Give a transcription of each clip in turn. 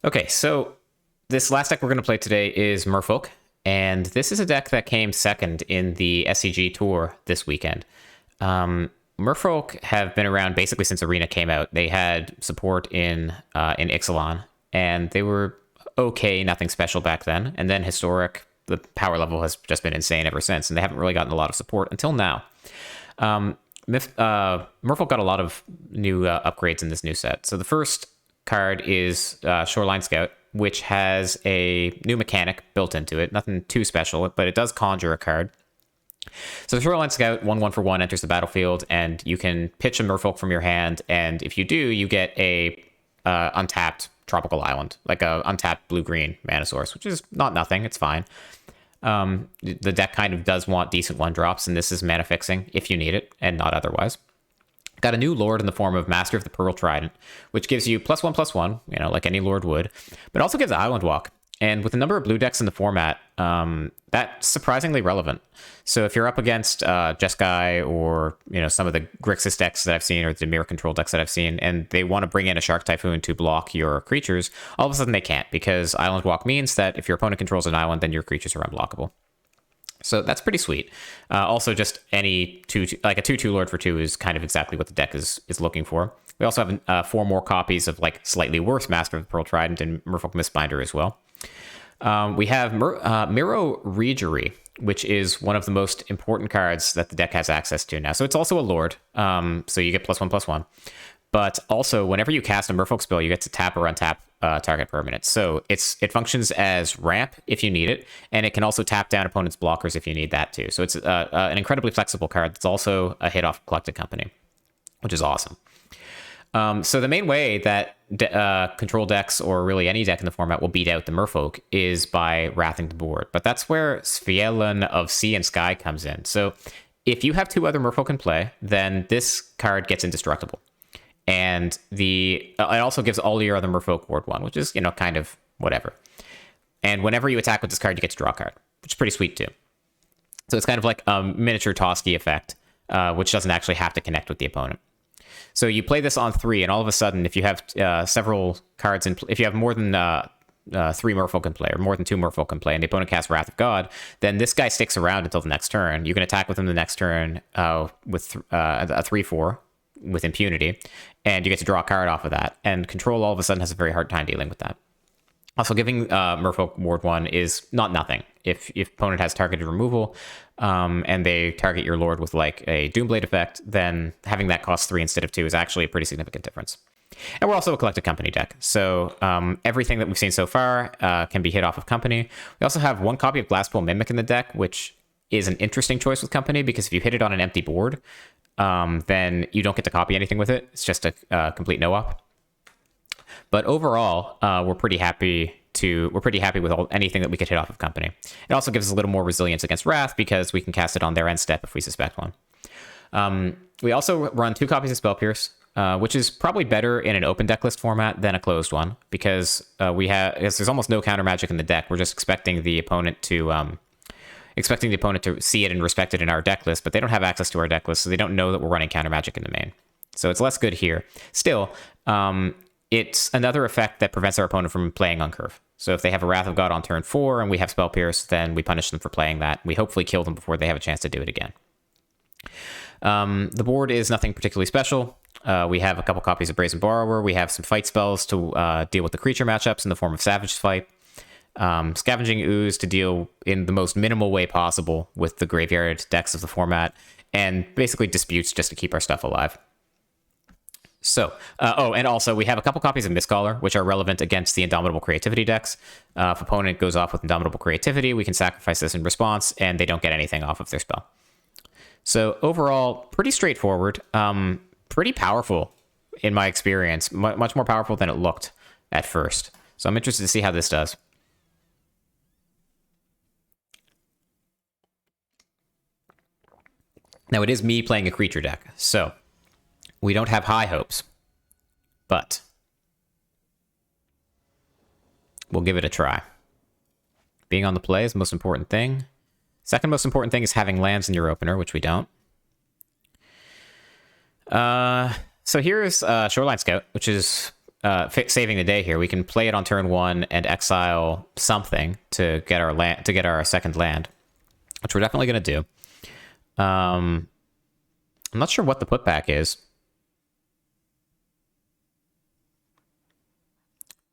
Okay, so this last deck we're going to play today is Merfolk, and this is a deck that came second in the SCG Tour this weekend. Merfolk have been around basically since Arena came out. They had support in Ixalan, and they were okay, nothing special back then. And then Historic, the power level has just been insane ever since, and they haven't really gotten a lot of support until now. Merfolk got a lot of new upgrades in this new set. So the first card is Shoreline Scout, which has a new mechanic built into it. Nothing too special, but it does conjure a card. So the Shoreline Scout, 1/1 for 1, enters the battlefield, and you can pitch a Merfolk from your hand, and if you do, you get a untapped tropical island, like a untapped blue-green mana source, which is not nothing, it's fine. The deck kind of does want decent 1-drops, and this is mana fixing if you need it, and not otherwise. Got a new Lord in the form of Master of the Pearl Trident, which gives you +1/+1, like any Lord would, but also gives Island Walk. And with a number of blue decks in the format, that's surprisingly relevant. So if you're up against Jeskai or some of the Grixis decks that I've seen, or the Mirror Control decks that I've seen, and they want to bring in a Shark Typhoon to block your creatures, all of a sudden they can't, because Island Walk means that if your opponent controls an island, then your creatures are unblockable. So that's pretty sweet. Also, just any like a 2/2 Lord for 2 is kind of exactly what the deck is looking for. We also have 4 more copies of slightly worse Master of the Pearl Trident and Merfolk Mistbinder as well. We have Miro Regery, which is one of the most important cards that the deck has access to now. So it's also a Lord, so you get +1/+1. But also, whenever you cast a Merfolk spell, you get to tap or untap target permanent. So it functions as ramp if you need it, and it can also tap down opponent's blockers if you need that too. So it's an incredibly flexible card that's also a hit off Collected Company, which is awesome. So the main way that control decks, or really any deck in the format, will beat out the Merfolk is by wrathing the board. But that's where Svealan of Sea and Sky comes in. So if you have 2 other Merfolk in play, then this card gets indestructible. And it also gives all your other Merfolk Ward 1, which is, kind of whatever. And whenever you attack with this card, you get to draw a card, which is pretty sweet too. So it's kind of like a miniature Toski effect, which doesn't actually have to connect with the opponent. So you play this on 3, and all of a sudden, if you have several cards if you have more than 3 Merfolk in play, or more than 2 Merfolk in play, and the opponent casts Wrath of God, then this guy sticks around until the next turn. You can attack with him the next turn with a 3/4 with impunity, and you get to draw a card off of that. And Control all of a sudden has a very hard time dealing with that. Also, giving Merfolk Ward 1 is not nothing. If opponent has targeted removal, and they target your Lord with a Doomblade effect, then having that cost 3 instead of 2 is actually a pretty significant difference. And we're also a Collected Company deck, so everything that we've seen so far can be hit off of Company. We also have 1 copy of Glasspool Mimic in the deck, which is an interesting choice with Company, because if you hit it on an empty board, then you don't get to copy anything with it. It's just a complete no-op. But overall, we're pretty happy with anything that we could hit off of Company. It also gives us a little more resilience against Wrath, because we can cast it on their end step if we suspect one. We also run 2 copies of Spell Pierce, which is probably better in an open deck list format than a closed one, because there's almost no counter magic in the deck. We're just expecting the opponent to see it and respect it in our deck list, but they don't have access to our deck list, so they don't know that we're running counter magic in the main. So it's less good here. Still, it's another effect that prevents our opponent from playing on curve. So if they have a Wrath of God on turn 4 and we have Spell Pierce, then we punish them for playing that. We hopefully kill them before they have a chance to do it again. The board is nothing particularly special. We have a couple copies of Brazen Borrower. We have some fight spells to deal with the creature matchups in the form of Savage Fight. Scavenging Ooze to deal in the most minimal way possible with the graveyard decks of the format, and basically Disputes just to keep our stuff alive. So, and also we have a couple copies of Mistcaller, which are relevant against the Indomitable Creativity decks. If opponent goes off with Indomitable Creativity, we can sacrifice this in response, and they don't get anything off of their spell. So overall, pretty straightforward, pretty powerful in my experience, much more powerful than it looked at first. So I'm interested to see how this does. Now, it is me playing a creature deck, so we don't have high hopes, but we'll give it a try. Being on the play is the most important thing. Second most important thing is having lands in your opener, which we don't. So here is Shoreline Scout, which is saving the day here. We can play it on turn 1 and exile something to get our land, to get our second land, which we're definitely going to do. I'm not sure what the putback is.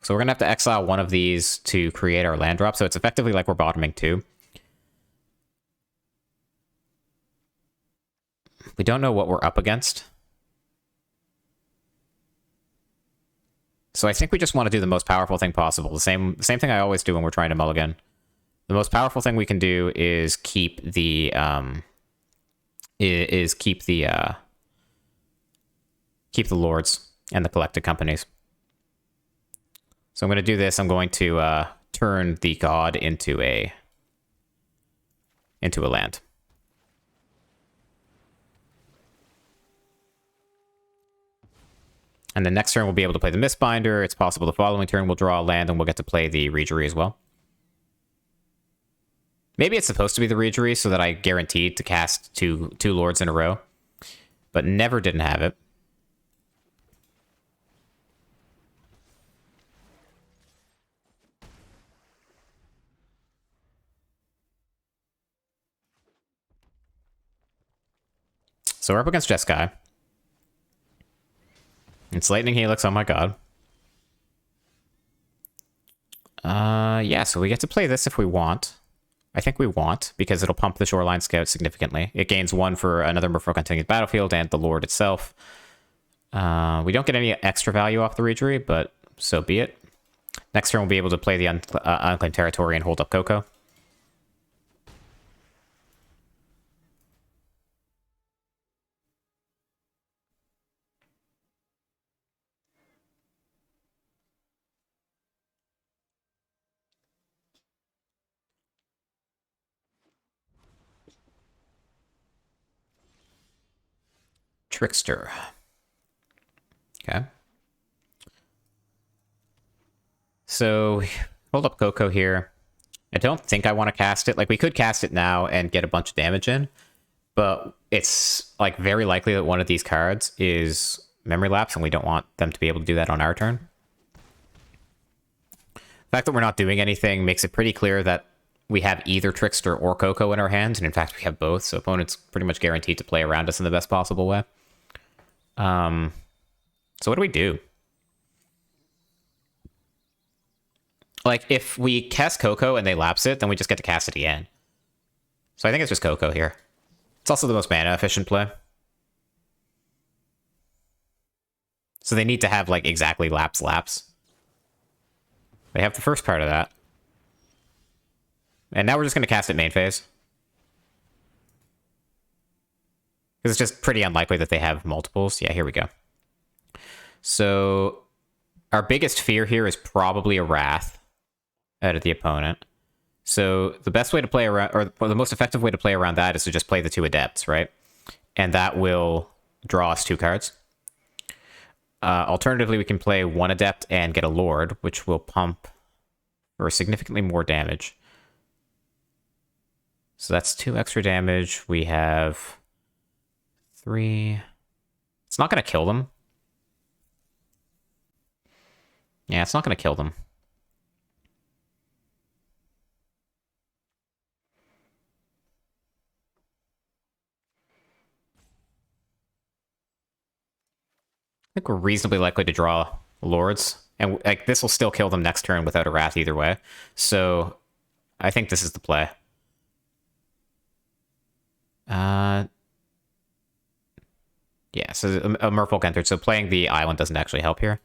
So we're going to have to exile one of these to create our land drop. So it's effectively like we're bottoming 2. We don't know what we're up against. So I think we just want to do the most powerful thing possible. The same thing I always do when we're trying to mulligan. The most powerful thing we can do is keep the keep the lords and the collected companies. So I'm going to do this. I'm going to turn the god into a land. And the next turn we'll be able to play the Mistbinder. It's possible the following turn we'll draw a land and we'll get to play the Regery as well. Maybe it's supposed to be the Regery so that I guaranteed to cast two lords in a row, but never didn't have it. So we're up against Jeskai. It's Lightning Helix, oh my god. Yeah, so we get to play this if we want. I think we want, because it'll pump the Shoreline Scout significantly. It gains 1 for another Merfolk on the battlefield and the Lord itself. We don't get any extra value off the Regery, but so be it. Next turn we'll be able to play the Unclaimed Territory and hold up Coco. Trickster. Okay. So, hold up Coco here. I don't think I want to cast it. Like, we could cast it now and get a bunch of damage in, but it's, like, very likely that one of these cards is Memory Lapse, and we don't want them to be able to do that on our turn. The fact that we're not doing anything makes it pretty clear that we have either Trickster or Coco in our hands, and in fact we have both, so opponents pretty much guaranteed to play around us in the best possible way. So what do we do? Like, if we cast Coco and they lapse it, then we just get to cast it again. So I think it's just Coco here. It's also the most mana efficient play. So they need to have, like, exactly lapse. They have the first part of that. And now we're just going to cast it main phase. Because it's just pretty unlikely that they have multiples. Yeah, here we go. So our biggest fear here is probably a Wrath out of the opponent. So the best way to play around, or the most effective way to play around that is to just play the 2 Adepts, right? And that will draw us 2 cards. Alternatively, we can play 1 Adept and get a Lord, which will pump for significantly more damage. So that's 2 extra damage. We have 3. It's not going to kill them. Yeah, it's not going to kill them. I think we're reasonably likely to draw Lords. And like this will still kill them next turn without a Wrath either way. So I think this is the play. Yeah, so a Merfolk entered, so playing the island doesn't actually help here.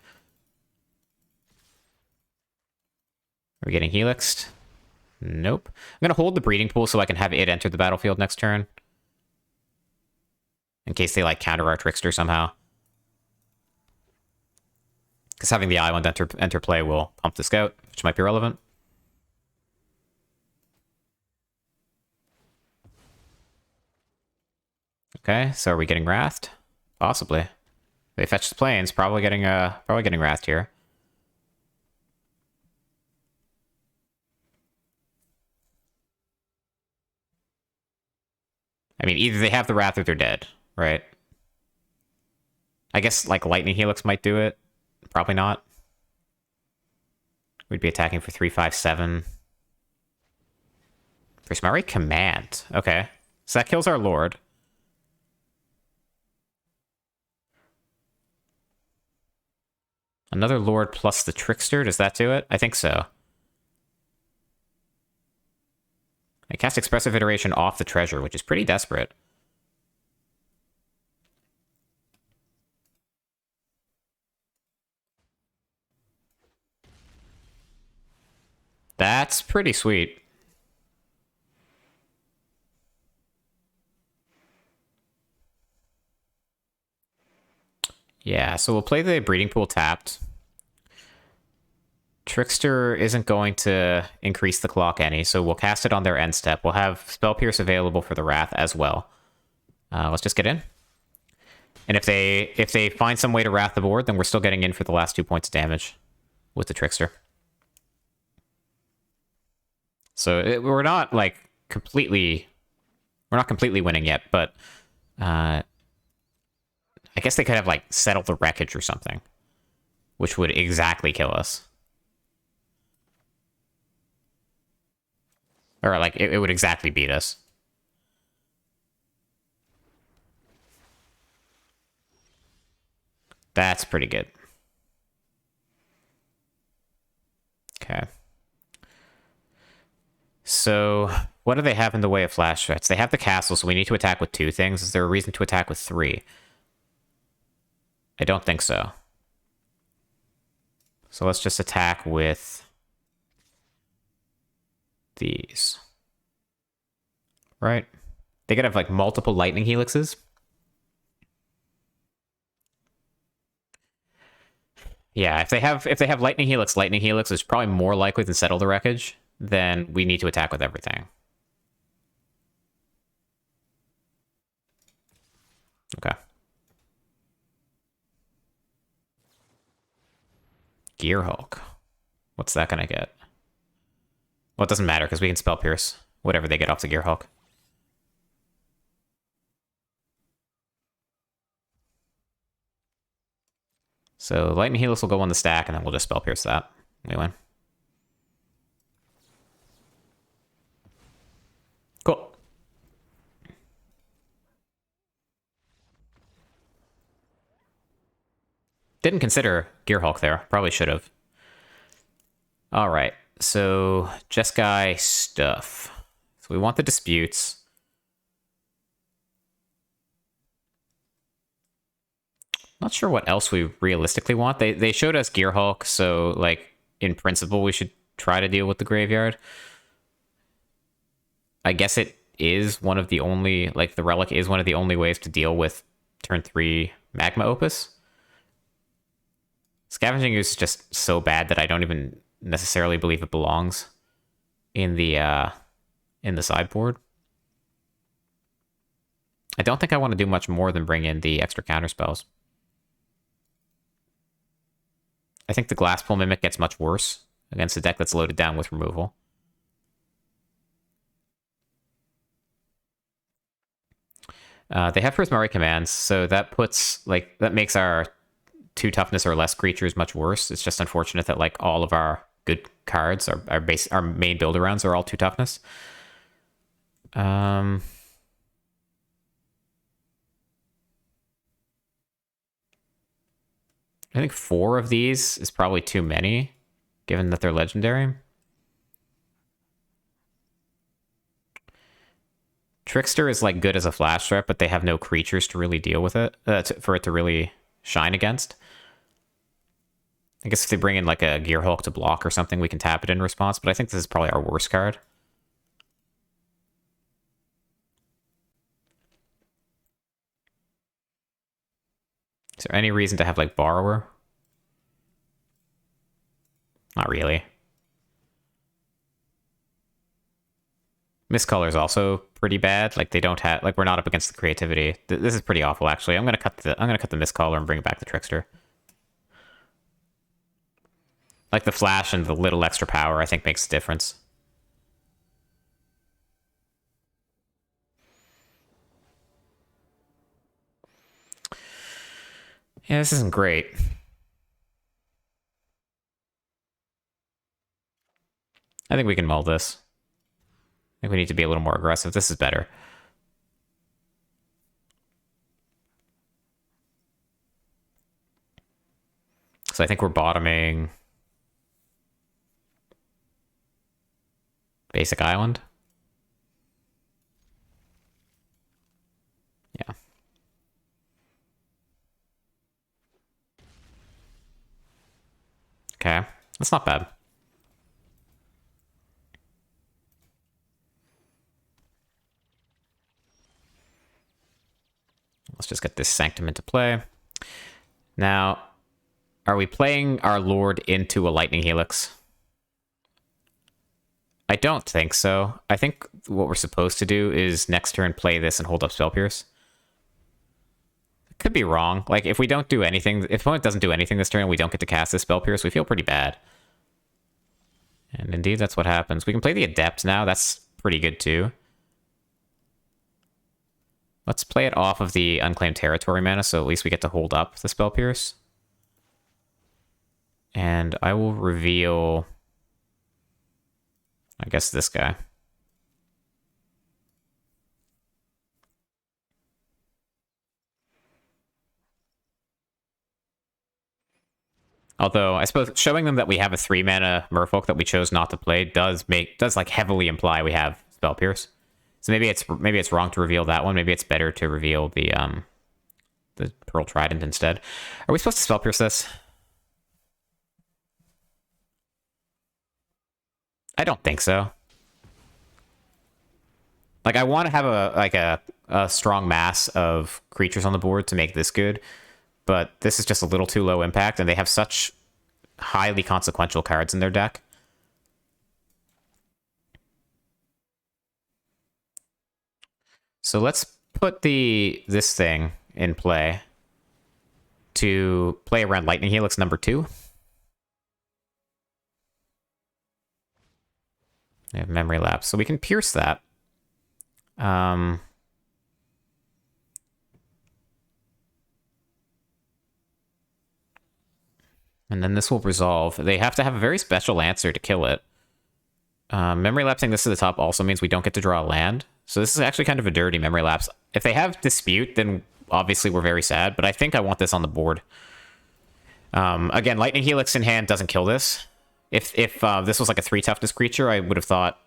Are we getting Helixed? Nope. I'm going to hold the Breeding Pool so I can have it enter the battlefield next turn. In case they, like, counter our Trickster somehow. Because having the island enter play will pump the Scout, which might be relevant. Okay, so are we getting Wrathed? Possibly. They fetch the plains, probably getting Wrathed here. I mean, either they have the Wrath or they're dead, right? I guess, like, Lightning Helix might do it. Probably not. We'd be attacking for 357. Prismari Command. Okay. So that kills our Lord. Another Lord plus the Trickster. Does that do it? I think so. I cast Expressive Iteration off the treasure, which is pretty desperate. That's pretty sweet. Yeah, so we'll play the Breeding Pool tapped. Trickster isn't going to increase the clock any, so we'll cast it on their end step. We'll have Spell Pierce available for the Wrath as well. Let's just get in. And if they find some way to Wrath the board, then we're still getting in for the last 2 points of damage with the Trickster. So we're not like completely winning yet, but I guess they could have like settled the wreckage or something, which would exactly kill us. Or like it would exactly beat us. That's pretty good. Okay. So what do they have in the way of flash threats? They have the castle, so we need to attack with 2 things. Is there a reason to attack with 3? I don't think so. So let's just attack with these. Right? They could have like multiple lightning helixes. Yeah, if they have lightning helix is probably more likely than settle the wreckage. Then we need to attack with everything. Okay. Gearhulk. What's that gonna get? Well, it doesn't matter because we can spell pierce whatever they get off the Gearhulk. So lightning helix will go on the stack, and then we'll just spell pierce that. We win. Cool. Didn't consider Gearhulk there. Probably should have. All right. So Jeskai stuff. So we want the disputes. Not sure what else we realistically want. They showed us Gearhulk, so like in principle we should try to deal with the graveyard. I guess it is one of the only, like the relic is one of the only ways to deal with turn 3 Magma Opus. Scavenging Ooze is just so bad that I don't even necessarily believe it belongs in the sideboard. I don't think I want to do much more than bring in the extra counter spells. I think the Glasspool Mimic gets much worse against a deck that's loaded down with removal. They have Prismari commands, so that puts that makes our 2 toughness or less creatures much worse. It's just unfortunate that like all of our good cards, our main build arounds are all 2 toughness. I think 4 of these is probably too many, given that they're legendary. Trickster is like good as a flash threat, but they have no creatures to really deal with it, for it to really shine against. I guess if they bring in like a Gearhulk to block or something, we can tap it in response, but I think this is probably our worst card. Is there any reason to have like Borrower? Not really. Mistcolor is also pretty bad. Like they don't have, like we're not up against the creativity. This is pretty awful actually. I'm gonna cut the Mistcolor and bring back the Trickster. Like the flash and the little extra power I think makes a difference. Yeah, this isn't great. I think we can mull this. I think we need to be a little more aggressive. This is better. So I think we're bottoming basic island. Yeah. Okay. That's not bad. Let's just get this Sanctum into play. Now, are we playing our Lord into a Lightning Helix? I don't think so. I think what we're supposed to do is next turn play this and hold up Spell Pierce. Could be wrong. Like, if we don't do anything, if opponent doesn't do anything this turn and we don't get to cast this Spell Pierce, we feel pretty bad. And indeed, that's what happens. We can play the Adept now. That's pretty good, too. Let's play it off of the Unclaimed Territory mana, so at least we get to hold up the Spell Pierce. And I will reveal, I guess, this guy. Although, I suppose showing them that we have a 3-mana Merfolk that we chose not to play does like heavily imply we have Spell Pierce. So maybe it's wrong to reveal that one. Maybe it's better to reveal the Pearl Trident instead. Are we supposed to Spell Pierce this? I don't think so. Like, I want to have a strong mass of creatures on the board to make this good, but this is just a little too low impact, and they have such highly consequential cards in their deck. So let's put this thing in play to play around Lightning Helix number 2. I have Memory Lapse, so we can pierce that. And then this will resolve. They have to have a very special answer to kill it. Memory Lapsing this to the top also means we don't get to draw a land. So this is actually kind of a dirty Memory Lapse. If they have Dispute, then obviously we're very sad, but I think I want this on the board. Again, Lightning Helix in hand doesn't kill this. If this was like a 3 toughness creature, I would have thought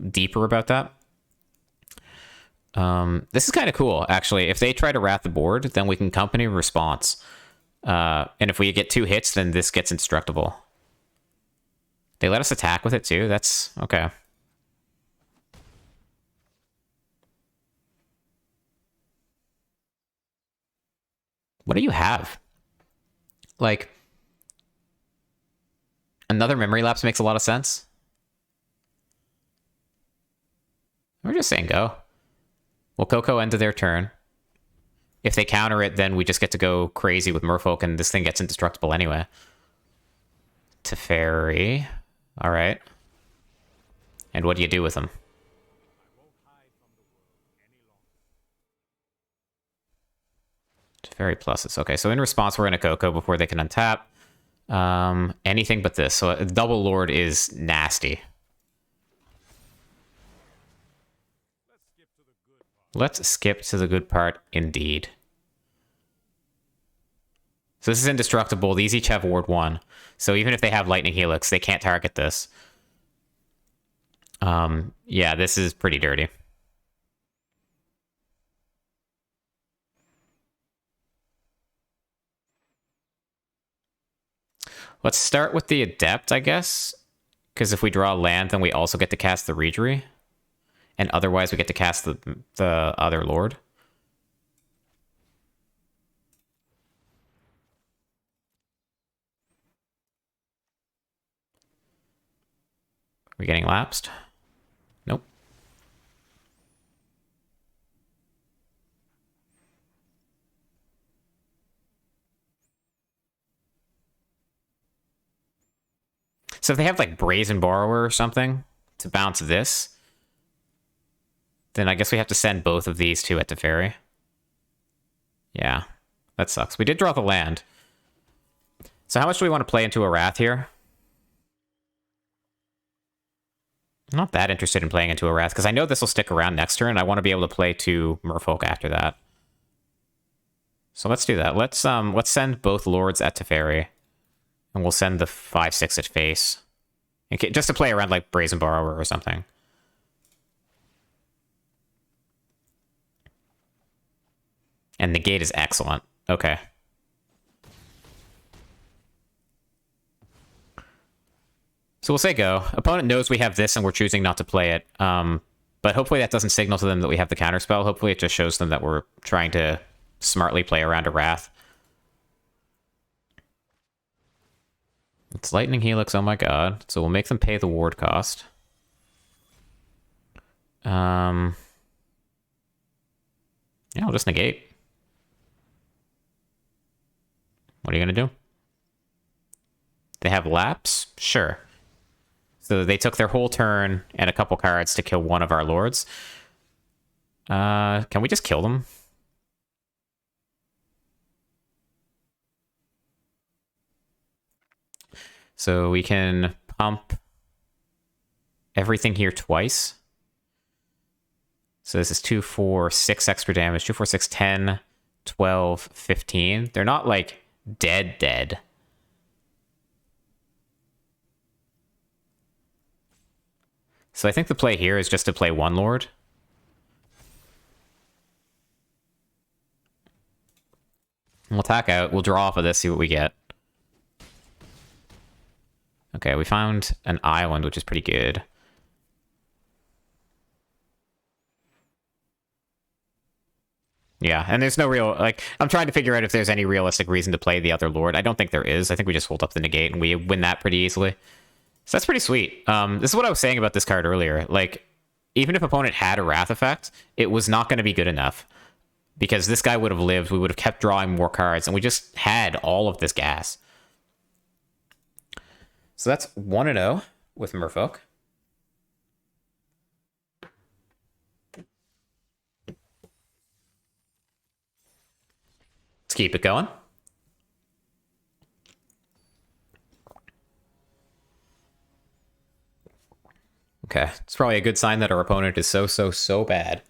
deeper about that. This is kind of cool, actually. If they try to rat the board, then we can company response. And if we get 2 hits, then this gets indestructible. They let us attack with it too? That's okay. What do you have? Like, another Memory Lapse makes a lot of sense. We're just saying go. Well, Coco ended their turn. If they counter it, then we just get to go crazy with Merfolk, and this thing gets indestructible anyway. Teferi. All right. And what do you do with them? Teferi pluses. Okay, so in response, we're in a Coco before they can untap. Anything but this. So a double Lord is nasty. Let's skip to the good part, indeed. So this is indestructible. These each have Ward 1. So even if they have Lightning Helix, they can't target this. Yeah, this is pretty dirty. Let's start with the Adept, I guess. Because if we draw land, then we also get to cast the Reejerey. And otherwise, we get to cast the other Lord. Are we getting lapsed? Nope. So if they have like Brazen Borrower or something to bounce this, then I guess we have to send both of these two at Teferi. Yeah, that sucks. We did draw the land. So how much do we want to play into a Wrath here? I'm not that interested in playing into a Wrath, because I know this will stick around next turn, and I want to be able to play 2 Merfolk after that. So let's do that. Let's send both Lords at Teferi, and we'll send the 5/6 at face. Okay, just to play around like Brazen Borrower or something. And negate is excellent. Okay. So we'll say go. Opponent knows we have this and we're choosing not to play it. But hopefully that doesn't signal to them that we have the counterspell. Hopefully it just shows them that we're trying to smartly play around a Wrath. It's Lightning Helix, oh my god. So we'll make them pay the ward cost. Yeah, I'll just negate. What are you going to do? They have lapse? Sure. So they took their whole turn and a couple cards to kill one of our lords. Can we just kill them? So we can pump everything here twice. So this is 2, 4, 6 extra damage. 2, 4, 6, 10, 12, 15. They're not like dead. So I think the play here is just to play 1 Lord. We'll attack out. We'll draw off of this, see what we get. Okay, we found an island, which is pretty good. Yeah, and there's no real, like, I'm trying to figure out if there's any realistic reason to play the other Lord. I don't think there is. I think we just hold up the negate and we win that pretty easily. So that's pretty sweet. This is what I was saying about this card earlier. Like, even if opponent had a Wrath effect, it was not going to be good enough. Because this guy would have lived, we would have kept drawing more cards, and we just had all of this gas. So that's 1-0 with Merfolk. Let's keep it going. Okay, it's probably a good sign that our opponent is so bad.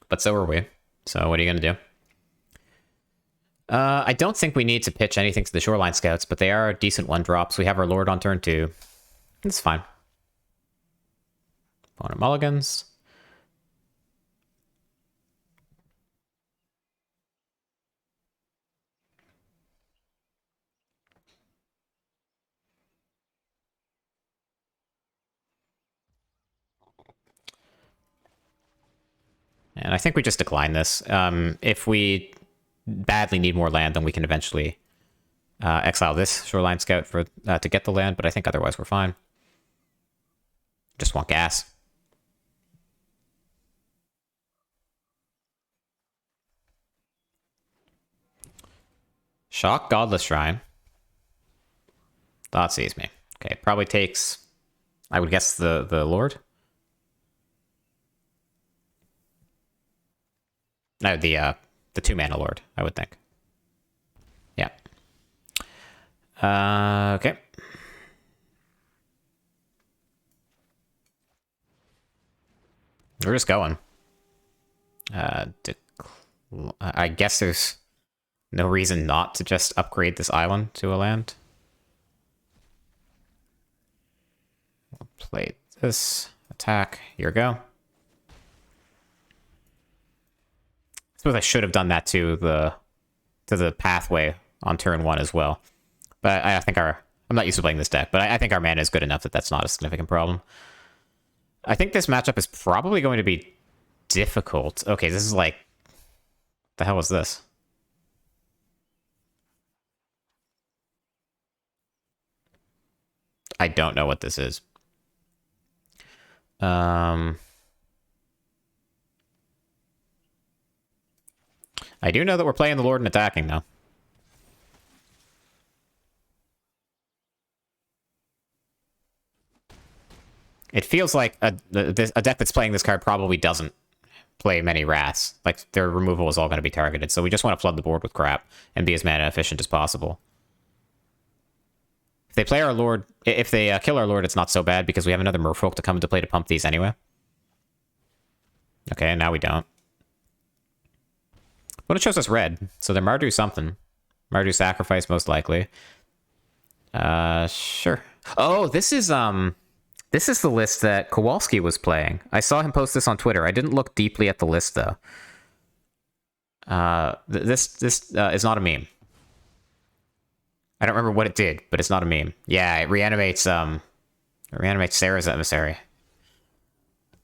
But so are we. So what are you going to do? I don't think we need to pitch anything to the Shoreline Scouts, but they are decent 1-drops. We have our Lord on turn 2. It's fine. Opponent mulligans. And I think we just decline this. If we badly need more land, then we can eventually exile this Shoreline Scout for to get the land, but I think otherwise we're fine. Just want gas. Shock Godless Shrine. Thought sees me. Okay, probably takes, I would guess, the Lord. No, the 2-mana Lord, I would think. Yeah. Okay. We're just going. I guess there's no reason not to just upgrade this island to a land. We'll play this. Attack. Here we go. I suppose I should have done that to the pathway on turn 1 as well. But I think I'm not used to playing this deck, but I think our mana is good enough that that's not a significant problem. I think this matchup is probably going to be difficult. Okay, this is like, the hell is this? I don't know what this is. I do know that we're playing the Lord and attacking, though. It feels like a deck that's playing this card probably doesn't play many Wraths. Like, their removal is all going to be targeted, so we just want to flood the board with crap and be as mana efficient as possible. If they play our Lord, if they kill our Lord, it's not so bad because we have another Merfolk to come into play to pump these anyway. Okay, now we don't. But it shows us red, so they're Mardu something. Mardu Sacrifice, most likely. Sure. Oh, this is the list that Kowalski was playing. I saw him post this on Twitter. I didn't look deeply at the list, though. This is not a meme. I don't remember what it did, but it's not a meme. Yeah, it reanimates Sarah's Emissary.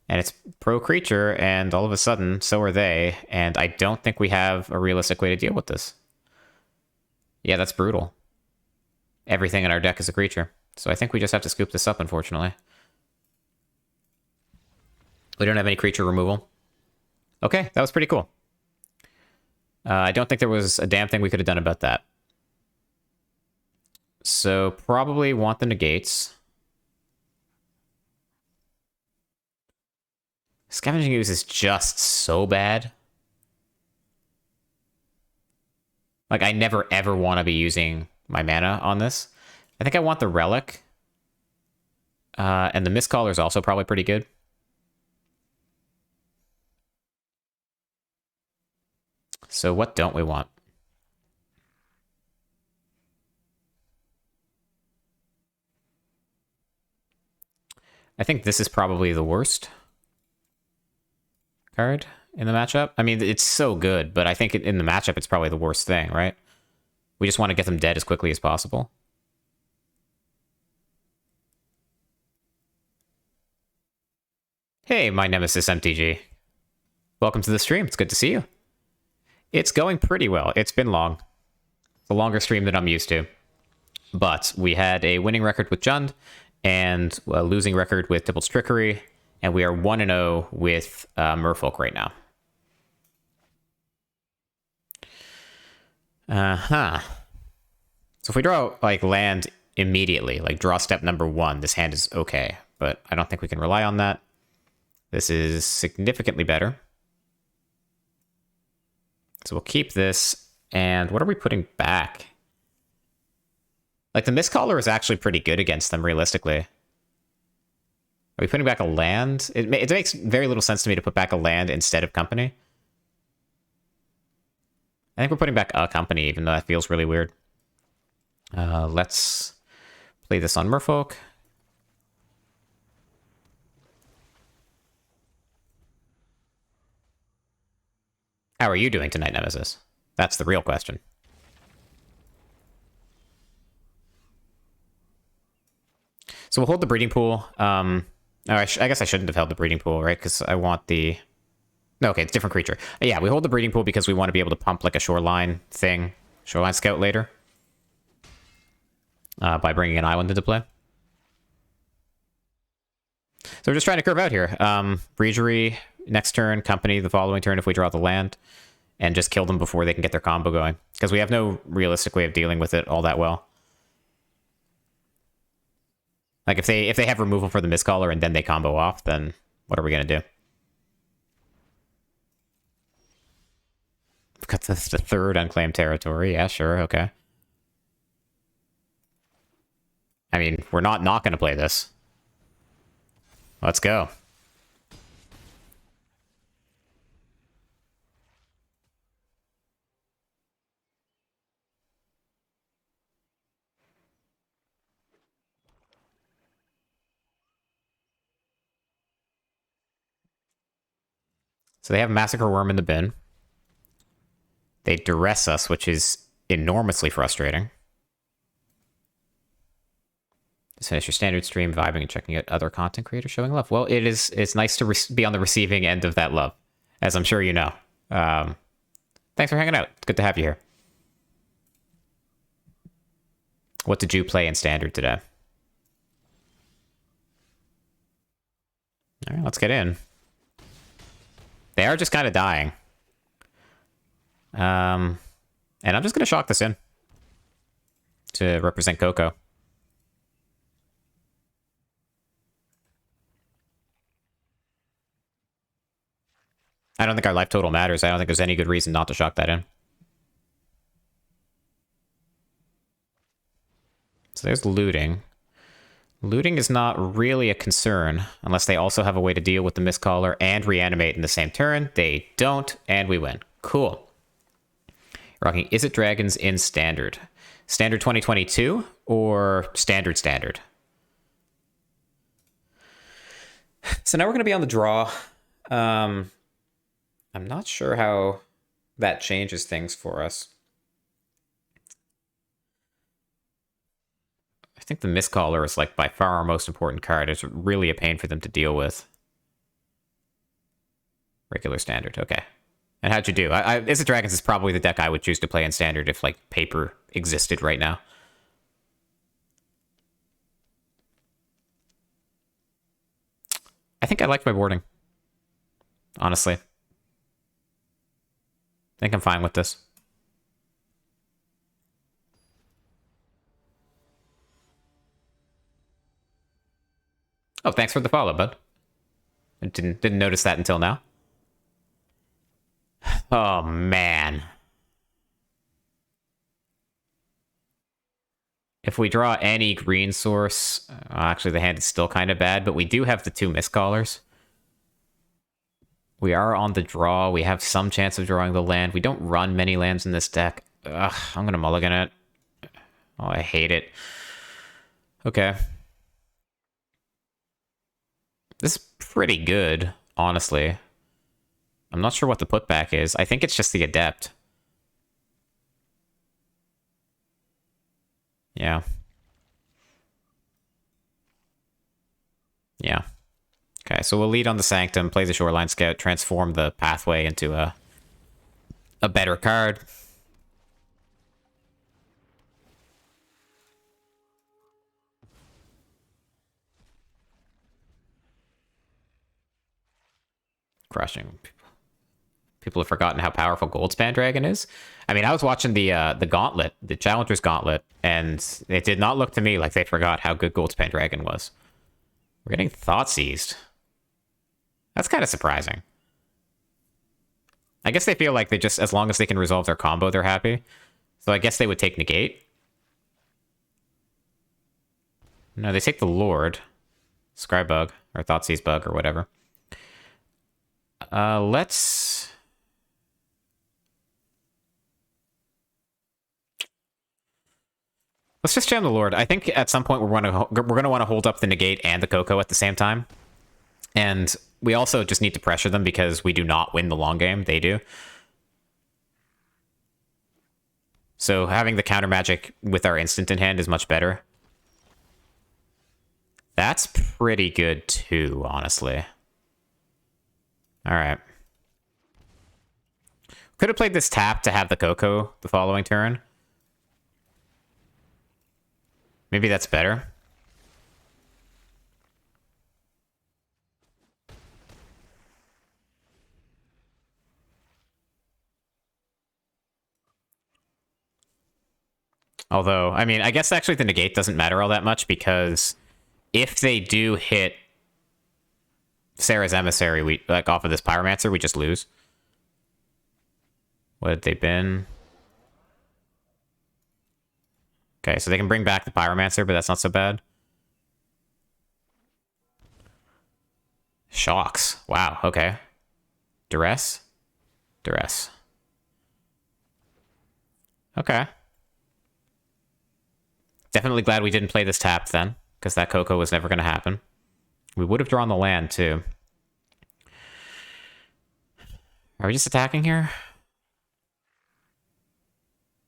And it's pro creature, and all of a sudden, so are they, and I don't think we have a realistic way to deal with this. Yeah, that's brutal. Everything in our deck is a creature. So I think we just have to scoop this up, unfortunately. We don't have any creature removal. Okay, that was pretty cool. I don't think there was a damn thing we could have done about that. So probably want the negates. Scavenging Ooze is just so bad. Like, I never ever want to be using my mana on this. I think I want the Relic. And the Mistcaller is also probably pretty good. So what don't we want? I think this is probably the worst card in the matchup. I mean, it's so good, but I think in the matchup, it's probably the worst thing, right? We just want to get them dead as quickly as possible. Hey, my nemesis MTG. Welcome to the stream. It's good to see you. It's going pretty well. It's been long. It's a longer stream than I'm used to. But we had a winning record with Jund and a losing record with Tibble's Trickery, and we are 1-0 with Merfolk right now. So if we draw, like, land immediately, like draw step number 1, this hand is okay. But I don't think we can rely on that. This is significantly better. So we'll keep this. And what are we putting back? Like, the Mistcaller is actually pretty good against them, realistically. Are we putting back a land? It makes very little sense to me to put back a land instead of Company. I think we're putting back a Company, even though that feels really weird. Let's play this on Merfolk. How are you doing tonight, Nemesis? That's the real question. So we'll hold the breeding pool. I guess I shouldn't have held the breeding pool, right? Because I want the... No, okay, it's a different creature. Yeah, we hold the breeding pool because we want to be able to pump like a shoreline thing, shoreline scout later, by bringing an island into play. So we're just trying to curve out here. Breegery next turn, Company the following turn if we draw the land, and just kill them before they can get their combo going. Because we have no realistic way of dealing with it all that well. Like, if they have removal for the Mistcaller and then they combo off, then what are we going to do? We've got the third unclaimed territory. Yeah, sure, okay. I mean, we're not going to play this. Let's go. So they have Massacre Worm in the bin. They duress us, which is enormously frustrating. Just finish your standard stream, vibing and checking out other content creators showing love. Well, it's nice to be on the receiving end of that love, as I'm sure you know. Thanks for hanging out. It's good to have you here. What did you play in standard today? All right, let's get in. They are just kind of dying. And I'm just going to shock this in to represent Coco. I don't think our life total matters. I don't think there's any good reason not to shock that in. So there's looting. Looting is not really a concern, unless they also have a way to deal with the Mistcaller and reanimate in the same turn. They don't, and we win. Cool. Rocking Is It Dragons in Standard. Standard 2022 or Standard Standard? So now we're going to be on the draw. I'm not sure how that changes things for us. I think the Mistcaller is like by far our most important card. It's really a pain for them to deal with. Regular Standard, okay. And how'd you do? Is It Dragons is probably the deck I would choose to play in Standard if, like, paper existed right now. I think I liked my boarding. Honestly. I think I'm fine with this. Oh, thanks for the follow, bud. I didn't notice that until now. Oh, man. If we draw any green source... actually, the hand is still kind of bad, but we do have the 2 Mistcallers. We are on the draw. We have some chance of drawing the land. We don't run many lands in this deck. Ugh, I'm going to mulligan it. Oh, I hate it. Okay. This is pretty good, honestly. I'm not sure what the putback is. I think it's just the Adept. Yeah. Yeah. Okay, so we'll lead on the Sanctum, play the Shoreline Scout, transform the Pathway into a better card. Crushing. People have forgotten how powerful Goldspan Dragon is. I mean, I was watching the Gauntlet, the Challenger's Gauntlet, and it did not look to me like they forgot how good Goldspan Dragon was. We're getting Thought Seized. That's kind of surprising. I guess they feel like they just, as long as they can resolve their combo, they're happy. So I guess they would take Negate. No, they take the Lord. Scry Bug, or Thoughtseize Bug, or whatever. Let's just jam the Lord. I think at some point we're going to want to hold up the Negate and the Coco at the same time. And we also just need to pressure them because we do not win the long game. They do. So having the counter magic with our instant in hand is much better. That's pretty good too, honestly. Alright. Could have played this tap to have the Coco the following turn. Maybe that's better. Although, I mean, I guess actually the Negate doesn't matter all that much because if they do hit Sarah's Emissary, we like off of this Pyromancer, we just lose. What had they been? Okay, so they can bring back the Pyromancer, but that's not so bad. Shocks. Wow, okay. Duress? Duress. Okay. Definitely glad we didn't play this tap then, because that Coco was never going to happen. We would have drawn the land, too. Are we just attacking here?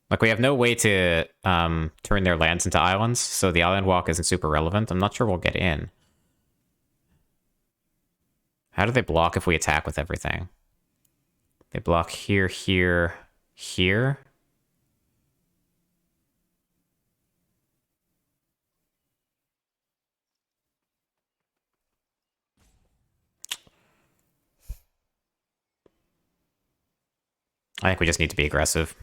Like, we have no way to turn their lands into islands, so the island walk isn't super relevant. I'm not sure we'll get in. How do they block if we attack with everything? They block here, here, here. I think we just need to be aggressive.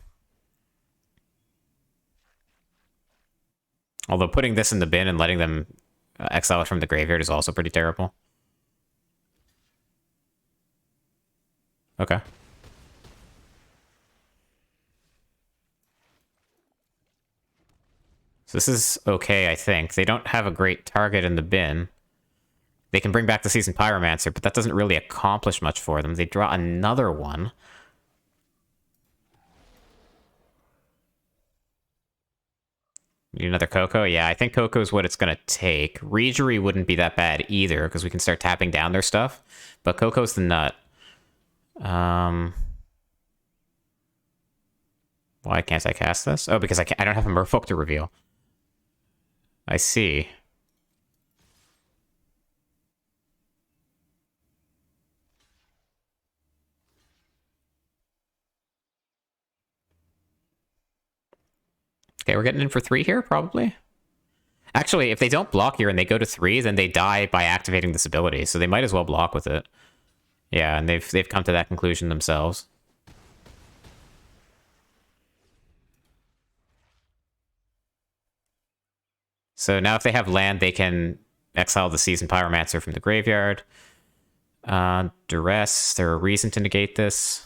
Although putting this in the bin and letting them exile it from the graveyard is also pretty terrible. Okay. So this is okay, I think. They don't have a great target in the bin. They can bring back the Seasoned Pyromancer, but that doesn't really accomplish much for them. They draw another one. Need another Coco? Yeah, I think Coco's what it's going to take. Regery wouldn't be that bad either, because we can start tapping down their stuff. But Coco's the nut. Why can't I cast this? Oh, because I don't have a Merfolk to reveal. I see. Okay, we're getting in for 3 here, probably. Actually, if they don't block here and they go to 3, then they die by activating this ability, so they might as well block with it. Yeah, and they've come to that conclusion themselves. So now if they have land, they can exile the Seasoned Pyromancer from the graveyard. Duress, there a reason to negate this?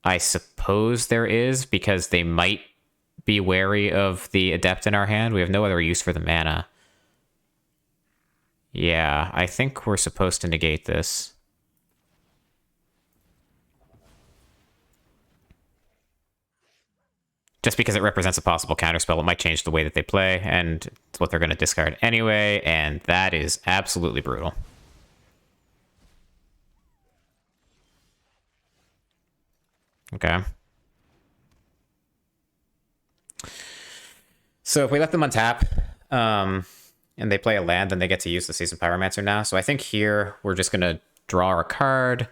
I suppose there is, because they might be wary of the Adept in our hand. We have no other use for the mana. Yeah, I think we're supposed to negate this. Just because it represents a possible counterspell, it might change the way that they play, and it's what they're going to discard anyway, and that is absolutely brutal. Okay. So if we let them untap, and they play a land, then they get to use the Seasoned Pyromancer now. So I think here we're just going to draw our card,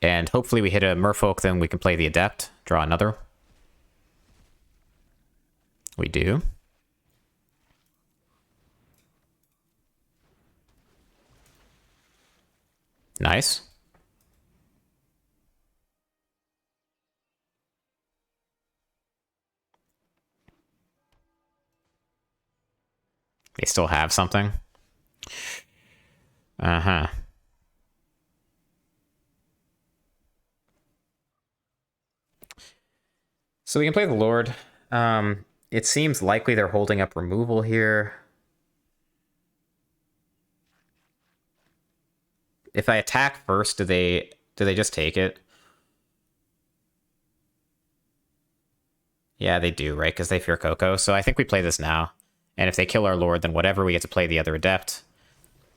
and hopefully we hit a Merfolk, then we can play the Adept, draw another. We do. Nice. They still have something. Uh-huh. So we can play the Lord. It seems likely they're holding up removal here. If I attack first, do they just take it? Yeah, they do, right? Because they fear Coco. So I think we play this now. And if they kill our Lord, then whatever, we get to play the other Adept.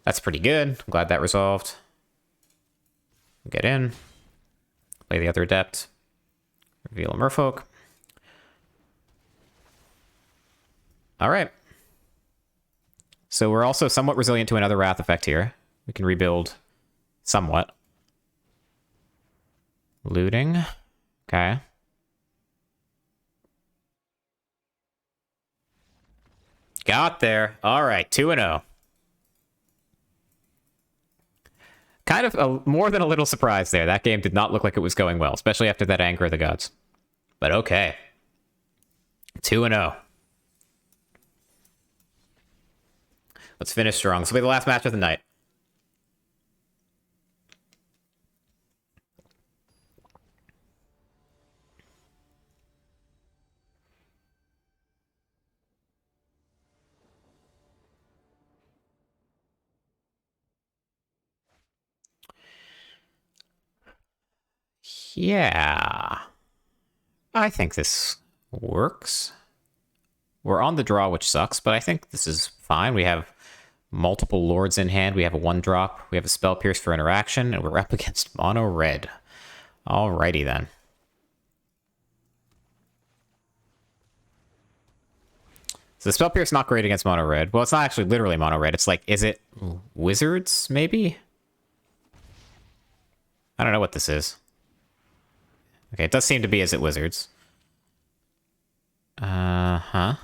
That's pretty good. I'm glad that resolved. Get in. Play the other Adept. Reveal a Merfolk. All right. So we're also somewhat resilient to another Wrath effect here. We can rebuild somewhat. Looting. Okay. Got there. All right, 2-0. Kind of more than a little surprise there. That game did not look like it was going well, especially after that Anger of the Gods. But okay. 2-0. Let's finish strong. This will be the last match of the night. Yeah. I think this works. We're on the draw, which sucks, but I think this is fine. We have multiple Lords in hand. We have a 1-drop. We have a Spell Pierce for interaction, and we're up against mono red. Alrighty then. So the Spell Pierce is not great against mono red. Well, it's not actually literally mono red. It's like, is it Wizards, maybe? I don't know what this is. Okay, it does seem to be Is It Wizards. Uh-huh.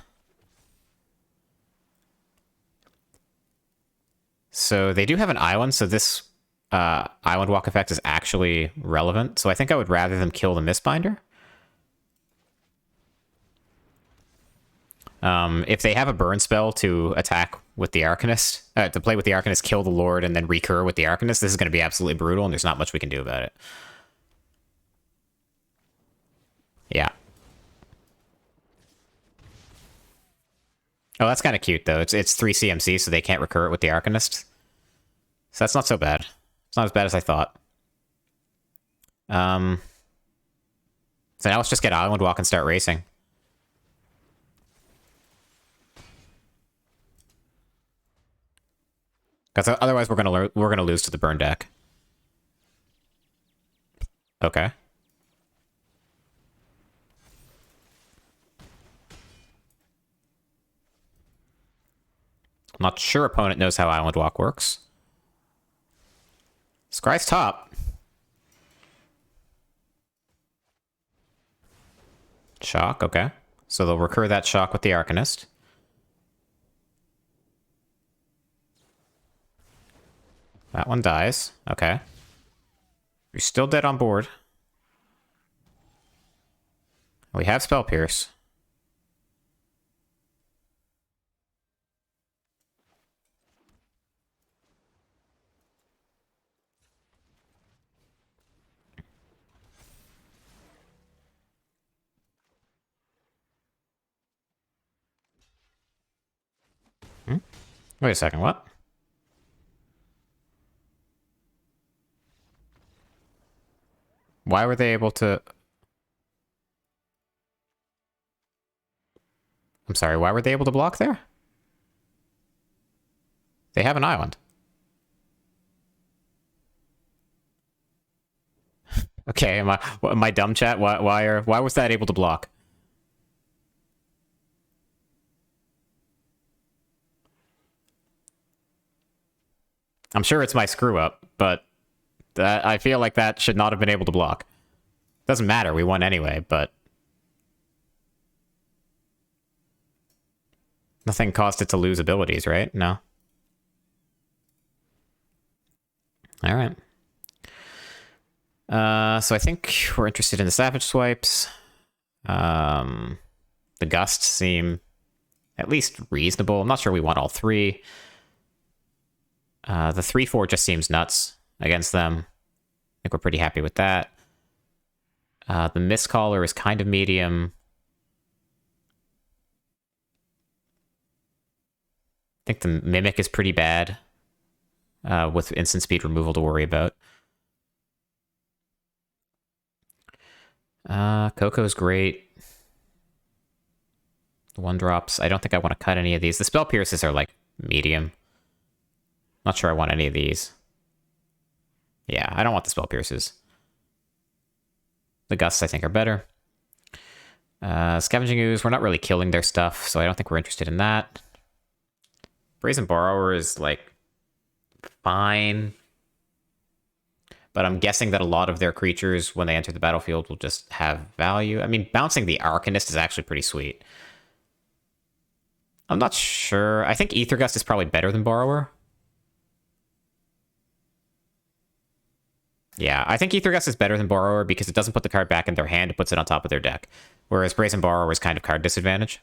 So they do have an island, so this island walk effect is actually relevant. So I think I would rather them kill the Mistbinder. If they have a burn spell to attack with the Arcanist, to play with the Arcanist, kill the Lord, and then recur with the Arcanist, this is going to be absolutely brutal, and there's not much we can do about it. Yeah. Oh, that's kind of cute, though. It's 3 CMC, so they can't recur it with the Arcanist. So that's not so bad. It's not as bad as I thought. So now let's just get Island Walk and start racing. Because otherwise we're gonna lose to the burn deck. Okay. I'm not sure opponent knows how Island Walk works. Scry's top. Shock, okay. So they'll recur that shock with the Arcanist. That one dies. Okay. You're still dead on board. We have Spell Pierce. Wait a second, what? Why were they able to... I'm sorry, why were they able to block there? They have an island. Okay, am I dumb, chat? Why was that able to block? I'm sure it's my screw up, but I feel like that should not have been able to block. Doesn't matter, we won anyway, but nothing caused it to lose abilities, right? No. All right. So I think we're interested in the Savage Swipes. The Gusts seem at least reasonable. I'm not sure we want all three. The 3/4 just seems nuts against them. I think we're pretty happy with that. The Mistcaller is kind of medium. I think the Mimic is pretty bad, with instant speed removal to worry about. Coco's great. The 1-drops. I don't think I want to cut any of these. The Spell Pierces are like medium. Not sure I want any of these. Yeah, I don't want the Spell Pierces. The Gusts, I think, are better. Scavenging Ooze, we're not really killing their stuff, so I don't think we're interested in that. Brazen Borrower is, like, fine. But I'm guessing that a lot of their creatures, when they enter the battlefield, will just have value. I mean, bouncing the Arcanist is actually pretty sweet. I'm not sure. I think Aethergust is probably better than Borrower. Yeah, I think Aethergust is better than Borrower because it doesn't put the card back in their hand, it puts it on top of their deck. Whereas Brazen Borrower is kind of card disadvantage.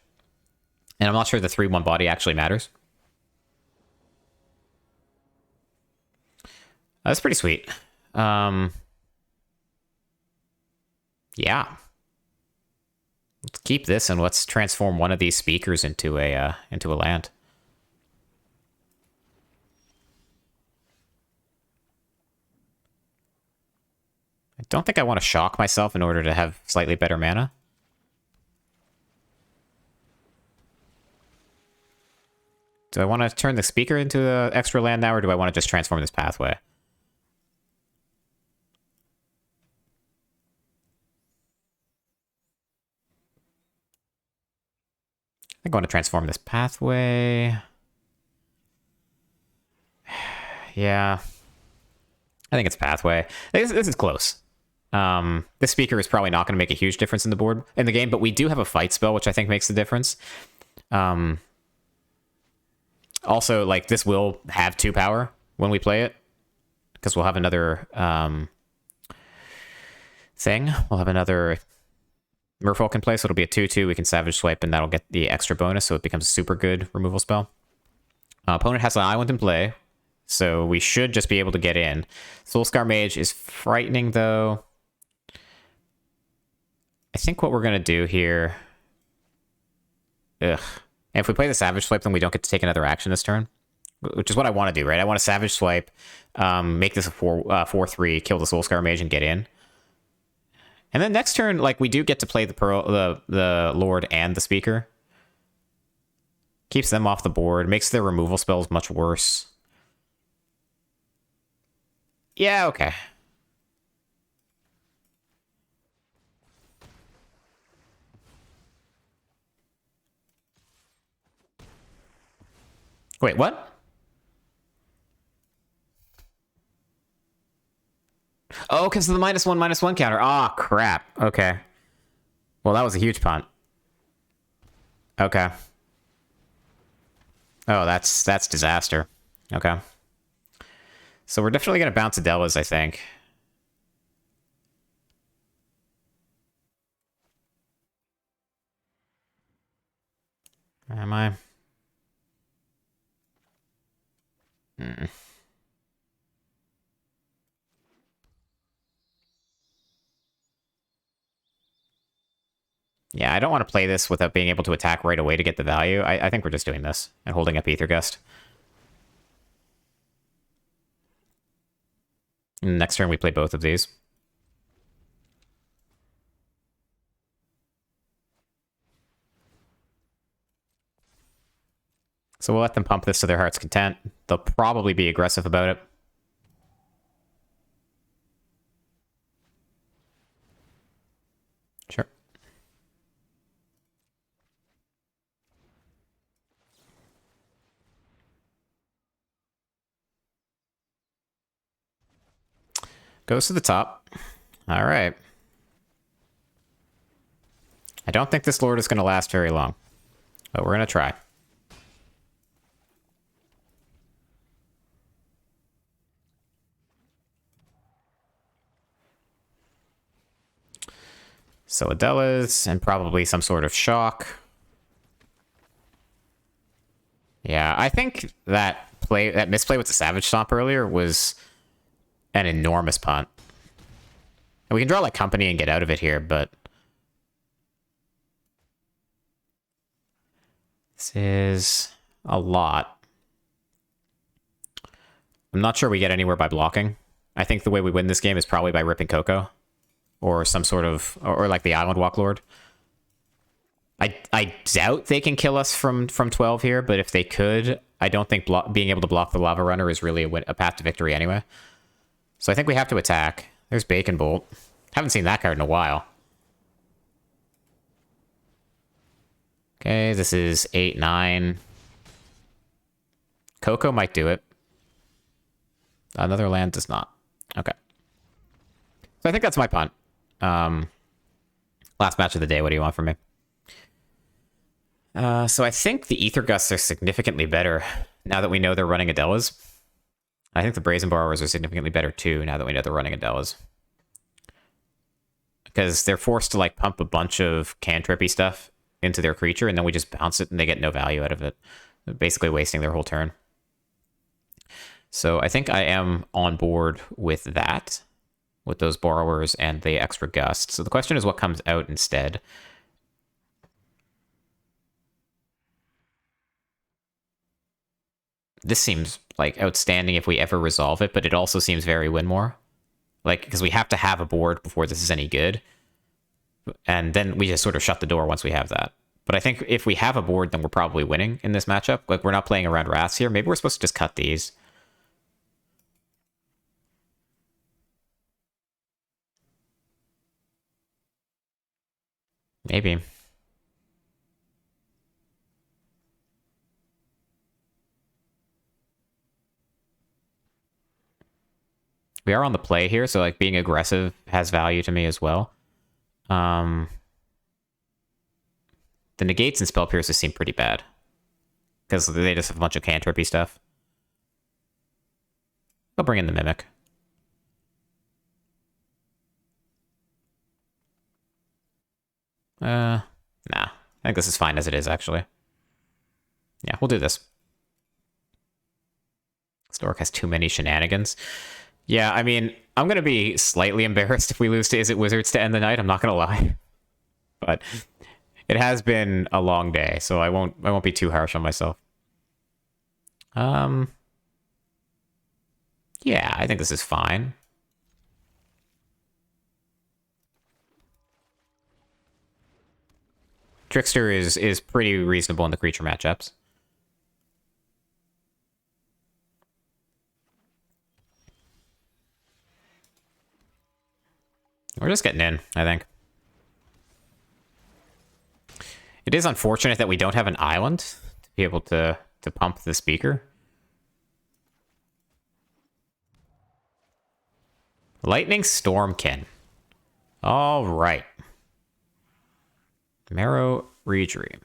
And I'm not sure the 3/1 body actually matters. That's pretty sweet. Yeah. Let's keep this and let's transform one of these speakers into a land. I don't think I want to shock myself in order to have slightly better mana. Do I want to turn the speaker into an extra land now, or do I want to just transform this pathway? I think I want to transform this pathway. Yeah. I think it's pathway. This is close. This speaker is probably not going to make a huge difference in the game, but we do have a fight spell, which I think makes the difference. Also, like, this will have 2 power when we play it, because we'll have another thing. We'll have another Merfolk in play, so it'll be a 2/2. We can Savage Swipe, and that'll get the extra bonus, so it becomes a super good removal spell. Opponent has an island in play, so we should just be able to get in. Soulscar Mage is frightening, though. I think what we're going to do here... Ugh. And if we play the Savage Swipe, then we don't get to take another action this turn, which is what I want to do, right? I want to Savage Swipe, make this a 4/3, kill the Soulscar Mage, and get in. And then next turn, like, we do get to play the Lord and the Speaker. Keeps them off the board, makes their removal spells much worse. Yeah, okay. Wait, what? Oh, because of the -1/-1 counter. Ah, oh, crap. Okay. Well, that was a huge punt. Okay. Oh, that's disaster. Okay. So we're definitely going to bounce Adelas, I think. Am I? Yeah, I don't want to play this without being able to attack right away to get the value. I think we're just doing this and holding up Aether Gust. And next turn we play both of these. So we'll let them pump this to their heart's content. They'll probably be aggressive about it. Sure. Goes to the top. All right. I don't think this Lord is going to last very long, but we're going to try. So Adelas and probably some sort of shock. Yeah, I think that misplay with the Savage Stomp earlier was an enormous punt. And we can draw like company and get out of it here, but this is a lot. I'm not sure we get anywhere by blocking. I think the way we win this game is probably by ripping Coco. Or some sort of... Or like the Island Walk Lord. I doubt they can kill us from 12 here, but if they could, I don't think being able to block the Lava Runner is really a path to victory anyway. So I think we have to attack. There's Bacon Bolt. Haven't seen that card in a while. Okay, this is 8, 9. Coco might do it. Another land does not. Okay. So I think that's my punt. Last match of the day. What do you want from me? So I think the Aether Gusts are significantly better now that we know they're running Adelas. I think the Brazen Borrowers are significantly better too now that we know they're running Adelas. Because they're forced to like pump a bunch of cantrippy stuff into their creature, and then we just bounce it and they get no value out of it. They're basically wasting their whole turn. So I think I am on board with that. With those Borrowers and the extra Gust. So the question is what comes out instead. This seems like outstanding if we ever resolve it, but it also seems very Winmore. Like, because we have to have a board before this is any good. And then we just sort of shut the door once we have that. But I think if we have a board, then we're probably winning in this matchup. Like, we're not playing around Wraths here. Maybe we're supposed to just cut these. Maybe. We are on the play here, so like being aggressive has value to me as well. The negates and spell pierces seem pretty bad. Because they just have a bunch of cantrippy stuff. I'll bring in the Mimic. Nah. I think this is fine as it is, actually. Yeah, we'll do this. Stork has too many shenanigans. Yeah, I mean, I'm going to be slightly embarrassed if we lose to Is It Wizards to end the night. I'm not going to lie. But It has been a long day, so I won't be too harsh on myself. Yeah, I think this is fine. Trickster is pretty reasonable in the creature matchups. We're just getting in, I think. It is unfortunate that we don't have an island to be able to pump the speaker. Lightning Stormkin. All right. Marrow Redream.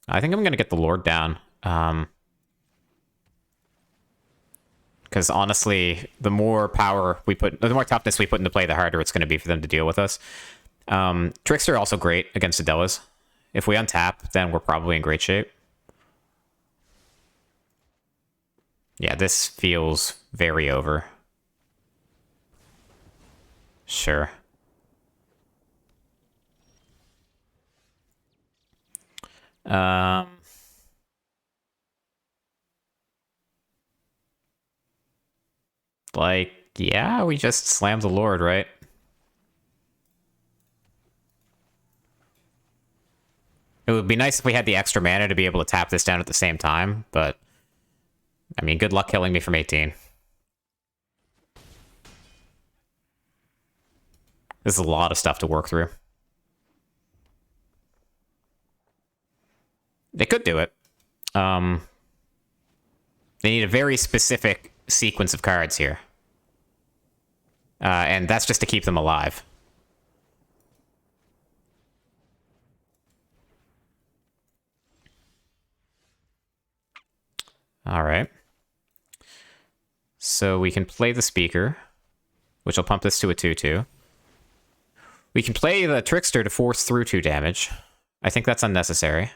I think I'm going to get the Lord down. Because honestly, the more power we put, the more toughness we put into play, the harder it's going to be for them to deal with us. Trickster also great against Adelas. If we untap, then we're probably in great shape. Yeah, this feels very over. Sure. Like, yeah, we just slammed the Lord, right? It would be nice if we had the extra mana to be able to tap this down at the same time, but I mean, good luck killing me from 18. This is a lot of stuff to work through. They could do it. They need a very specific sequence of cards here. And that's just to keep them alive. All right. So we can play the speaker, which will pump this to a 2/2. We can play the Trickster to force through 2 damage. I think that's unnecessary.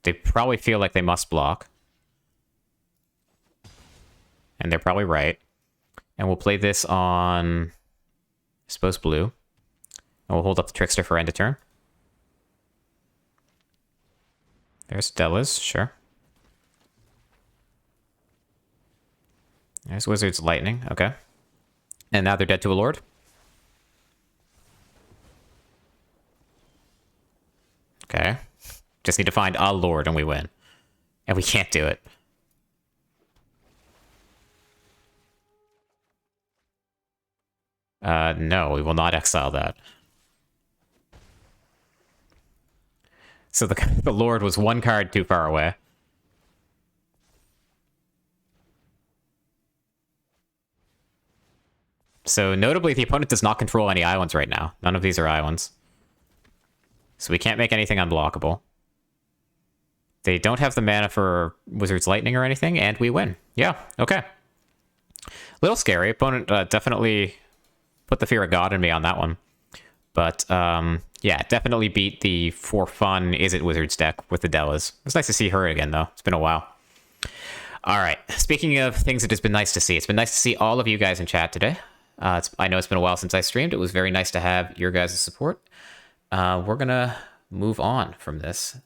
They probably feel like they must block. And they're probably right. And we'll play this on, I suppose, blue. And we'll hold up the Trickster for end of turn. There's Della's, sure. There's Wizard's Lightning, okay. And now they're dead to a Lord. Okay. Just need to find a Lord and we win. And we can't do it. No, we will not exile that. So the Lord was 1 card too far away. So notably, the opponent does not control any islands right now. None of these are islands. So we can't make anything unblockable. They don't have the mana for Wizard's Lightning or anything, and we win. Yeah, okay. A little scary. Opponent definitely put the fear of God in me on that one. But, yeah, definitely beat the for fun Is It Wizards deck with the Dellas. It was nice to see her again, though. It's been a while. All right. Speaking of things it has been nice to see, it's been nice to see all of you guys in chat today. I know it's been a while since I streamed. It was very nice to have your guys' support. We're going to move on from this.